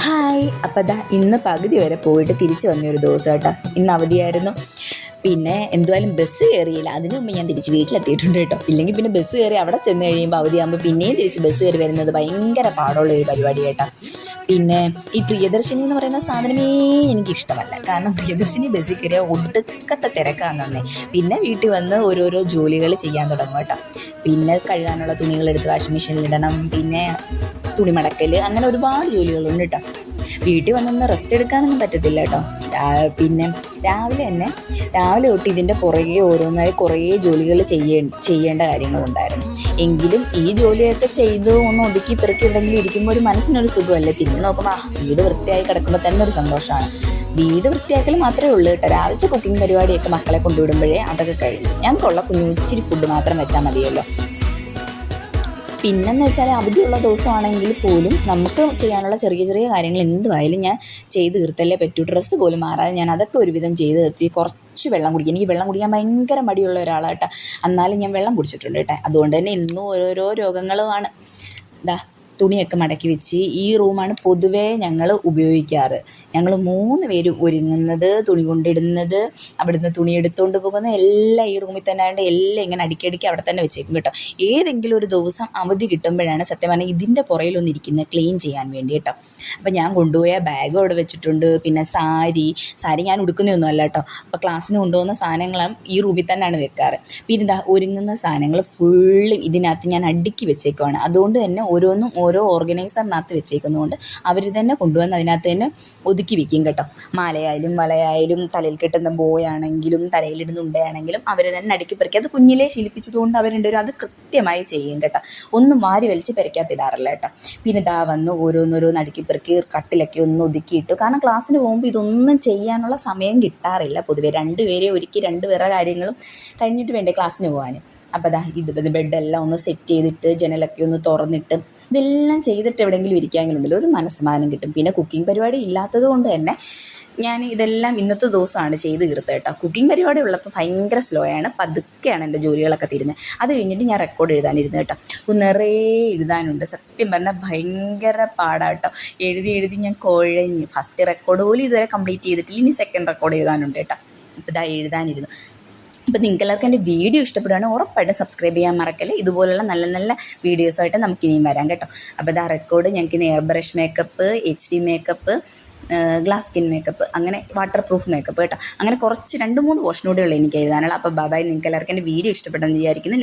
Hi. അപ്പം ദാ ഇന്ന് പകുതി വരെ പോയിട്ട് തിരിച്ച് വന്നൊരു ദിവസം കേട്ടോ. ഇന്ന് അവധിയായിരുന്നു. പിന്നെ എന്തുവായാലും ബസ് കയറിയില്ല. അതിന് മുമ്പ് ഞാൻ തിരിച്ച് വീട്ടിലെത്തിയിട്ടുണ്ട് കേട്ടോ. ഇല്ലെങ്കിൽ പിന്നെ ബസ് കയറി അവിടെ ചെന്ന് കഴിയുമ്പോൾ അവധിയാകുമ്പോൾ പിന്നെയും തിരിച്ച് ബസ് കയറി വരുന്നത് ഭയങ്കര പാടുള്ള ഒരു പരിപാടി കേട്ടോ. പിന്നെ ഈ പ്രിയദർശിനി എന്ന് പറയുന്ന സാധനമേ എനിക്കിഷ്ടമല്ല. കാരണം പ്രിയദർശിനി ബസ്സിൽ കയറിയാൽ ഒടുക്കത്തെ തിരക്കാണെന്നേ. പിന്നെ വീട്ടിൽ വന്ന് ഓരോരോ ജോലികൾ ചെയ്യാൻ തുടങ്ങും കേട്ടോ. പിന്നെ കഴുകാനുള്ള തുണികളെടുത്ത് വാഷിംഗ് മെഷീനിലിടണം. പിന്നെ തുണി മടക്കൽ, അങ്ങനെ ഒരുപാട് ജോലികളുണ്ട് കേട്ടോ. വീട്ടിൽ വന്നൊന്ന് റെസ്റ്റ് എടുക്കാനൊന്നും പറ്റത്തില്ല കേട്ടോ. പിന്നെ രാവിലെ തൊട്ട് ഇതിൻ്റെ പുറകെ ഓരോന്നായി കുറേ ജോലികൾ ചെയ്യേണ്ട കാര്യങ്ങളുണ്ടായിരുന്നു. എങ്കിലും ഈ ജോലിയൊക്കെ ചെയ്ത് ഒന്ന് ഒതുക്കി പെറുക്കി എവിടെയെങ്കിലും ഇരിക്കുമ്പോൾ ഒരു മനസ്സിനൊരു സുഖമല്ലേ. തിരിഞ്ഞ് നോക്കുമ്പോൾ വീട് വൃത്തിയായി കിടക്കുമ്പോൾ തന്നെ ഒരു സന്തോഷമാണ്. വീട് വൃത്തിയാക്കൽ മാത്രമേ ഉള്ളൂ കേട്ടോ. രാവിലത്തെ കുക്കിംഗ് പരിപാടിയൊക്കെ മക്കളെ കൊണ്ടുവിടുമ്പോഴേ അതൊക്കെ കഴിഞ്ഞു. ഞങ്ങൾക്കുള്ള കുഞ്ഞു ഇച്ചിരി ഫുഡ് മാത്രം വെച്ചാൽ മതിയല്ലോ. പിന്നെന്ന് വെച്ചാൽ അവധിയുള്ള ദിവസമാണെങ്കിൽ പോലും നമുക്ക് ചെയ്യാനുള്ള ചെറിയ ചെറിയ കാര്യങ്ങൾ എന്തുമായാലും ഞാൻ ചെയ്ത് തീർത്തല്ലേ പറ്റൂ. ഡ്രസ്സ് പോലും മാറാതെ ഞാൻ അതൊക്കെ ഒരുവിധം ചെയ്ത് വെച്ച് കുറച്ച് വെള്ളം കുടിക്കും. എനിക്ക് വെള്ളം കുടിക്കാൻ ഭയങ്കര മടിയുള്ള ഒരാളാട്ടോ. എന്നാലും ഞാൻ വെള്ളം കുടിച്ചിട്ടുണ്ട് കേട്ടോ. അതുകൊണ്ട് തന്നെ ഇന്നും ഓരോരോ രോഗങ്ങളുമാണ്. തുണിയൊക്കെ മടക്കി വെച്ച് ഈ റൂമാണ് പൊതുവേ ഞങ്ങൾ ഉപയോഗിക്കാറ്. ഞങ്ങൾ 3 പേരും ഒരുങ്ങുന്നത്, തുണി കൊണ്ടിടുന്നത്, അവിടുന്ന് തുണി എടുത്തുകൊണ്ട് പോകുന്നത് എല്ലാം ഈ റൂമിൽ തന്നെ ആയതുകൊണ്ട് എല്ലാം ഇങ്ങനെ അടുക്കി അവിടെ തന്നെ വെച്ചേക്കും കേട്ടോ. ഏതെങ്കിലും ഒരു ദിവസം അവധി കിട്ടുമ്പോഴാണ് സത്യം പറഞ്ഞാൽ ഇതിൻ്റെ പുറയിലൊന്നും ഇരിക്കുന്നത് ക്ലീൻ ചെയ്യാൻ വേണ്ടി കേട്ടോ. അപ്പോൾ ഞാൻ കൊണ്ടുപോയ ബാഗും അവിടെ വെച്ചിട്ടുണ്ട്. പിന്നെ സാരി ഞാൻ ഉടുക്കുന്നതൊന്നും അല്ല കേട്ടോ. അപ്പോൾ ക്ലാസ്സിന് കൊണ്ടുപോകുന്ന സാധനങ്ങളും ഈ റൂമിൽ തന്നെയാണ് വെക്കാറ്. പിന്നെ ഒരുങ്ങുന്ന സാധനങ്ങൾ ഫുള്ളും ഇതിനകത്ത് ഞാൻ അടുക്കി വെച്ചേക്കുവാണ്. അതുകൊണ്ട് തന്നെ ഓരോന്നും ഓരോ ഓർഗനൈസറിനകത്ത് വെച്ചേക്കുന്നതുകൊണ്ട് അവർ തന്നെ കൊണ്ടുവന്ന് അതിനകത്ത് തന്നെ ഒതുക്കി വെക്കും കേട്ടോ. മാലയായാലും വളയായാലും തലയിൽ കെട്ടുന്ന ബോയാണെങ്കിലും തലയിലിടുന്ന ഉണ്ടയാണെങ്കിലും അവർ തന്നെ അടുക്കി പെറുക്കി. അത് കുഞ്ഞിലേ ശീലിപ്പിച്ചതുകൊണ്ട് അവരുണ്ടൊരു അത് കൃത്യമായി ചെയ്യും കേട്ടോ. ഒന്നും വാരി വലിച്ച് പെരയ്ക്കകത്തിടാറില്ല കേട്ടോ. പിന്നെ വന്ന് ഓരോന്നോരോന്ന് അടുക്കി പെറുക്കി കട്ടിലൊക്കെ ഒന്ന് ഒതുക്കിയിട്ടു. കാരണം ക്ലാസ്സിന് പോകുമ്പോൾ ഇതൊന്നും ചെയ്യാനുള്ള സമയം കിട്ടാറില്ല പൊതുവെ. 2 പേരെ ഒരുക്കി 2 വേറെ കാര്യങ്ങളും കഴിഞ്ഞിട്ട് വേണ്ടേ ക്ലാസ്സിന് പോകാൻ. അപ്പോൾ ഇത് ബെഡെല്ലാം ഒന്ന് സെറ്റ് ചെയ്തിട്ട് ജനലൊക്കെ ഒന്ന് തുറന്നിട്ട് ഇതെല്ലാം ചെയ്തിട്ട് എവിടെയെങ്കിലും ഇരിക്കാമെങ്കിലുണ്ടല്ലോ ഒരു മനസ്സമാധാനം കിട്ടും. പിന്നെ കുക്കിംഗ് പരിപാടി ഇല്ലാത്തത് കൊണ്ട് തന്നെ ഞാൻ ഇതെല്ലാം ഇന്നത്തെ ദിവസമാണ് ചെയ്ത് തീർത്തത് കേട്ടോ. കുക്കിംഗ് പരിപാടി ഉള്ളപ്പോൾ ഭയങ്കര സ്ലോ ആണ്, പതുക്കെയാണ് എൻ്റെ ജോലികളൊക്കെ തീരുന്നത്. അത് കഴിഞ്ഞിട്ട് ഞാൻ റെക്കോർഡ് എഴുതാനിരുന്നു കേട്ടോ. നിറയെ എഴുതാനുണ്ട്. സത്യം പറഞ്ഞാൽ ഭയങ്കര പാടാട്ടോ. എഴുതി ഞാൻ കുഴഞ്ഞ്. ഫസ്റ്റ് റെക്കോർഡ് പോലും ഇതുവരെ കംപ്ലീറ്റ് ചെയ്തിട്ടില്ല. ഇനി സെക്കൻഡ് റെക്കോർഡ് എഴുതാനുണ്ട് കേട്ടോ. അപ്പോൾ എഴുതാനിരുന്നു. അപ്പോൾ നിങ്ങൾക്ക് എല്ലാവർക്കും എൻ്റെ വീഡിയോ ഇഷ്ടപ്പെടുകയാണെങ്കിൽ ഉറപ്പായിട്ടും സബ്സ്ക്രൈബ് ചെയ്യാൻ മറക്കല്ലേ. ഇതുപോലുള്ള നല്ല നല്ല വീഡിയോസായിട്ട് നമുക്കിനിയും വരാം കേട്ടോ. അപ്പോൾ റെക്കോർഡ് ഞങ്ങൾക്ക് air brush makeup, HD makeup, glass skin makeup, അങ്ങനെ വാട്ടർ പ്രൂഫ് മേക്കപ്പ് കേട്ടോ. അങ്ങനെ കുറച്ച് 2-3 പോർഷൻ കൂടെയുള്ളൂ എനിക്ക് എഴുതാനുള്ള. അപ്പോൾ ബൈ. നിങ്ങൾക്ക് എല്ലാവർക്കും എൻ്റെ വീഡിയോ ഇഷ്ടപ്പെട്ടെന്ന് വിചാരിക്കുന്നു.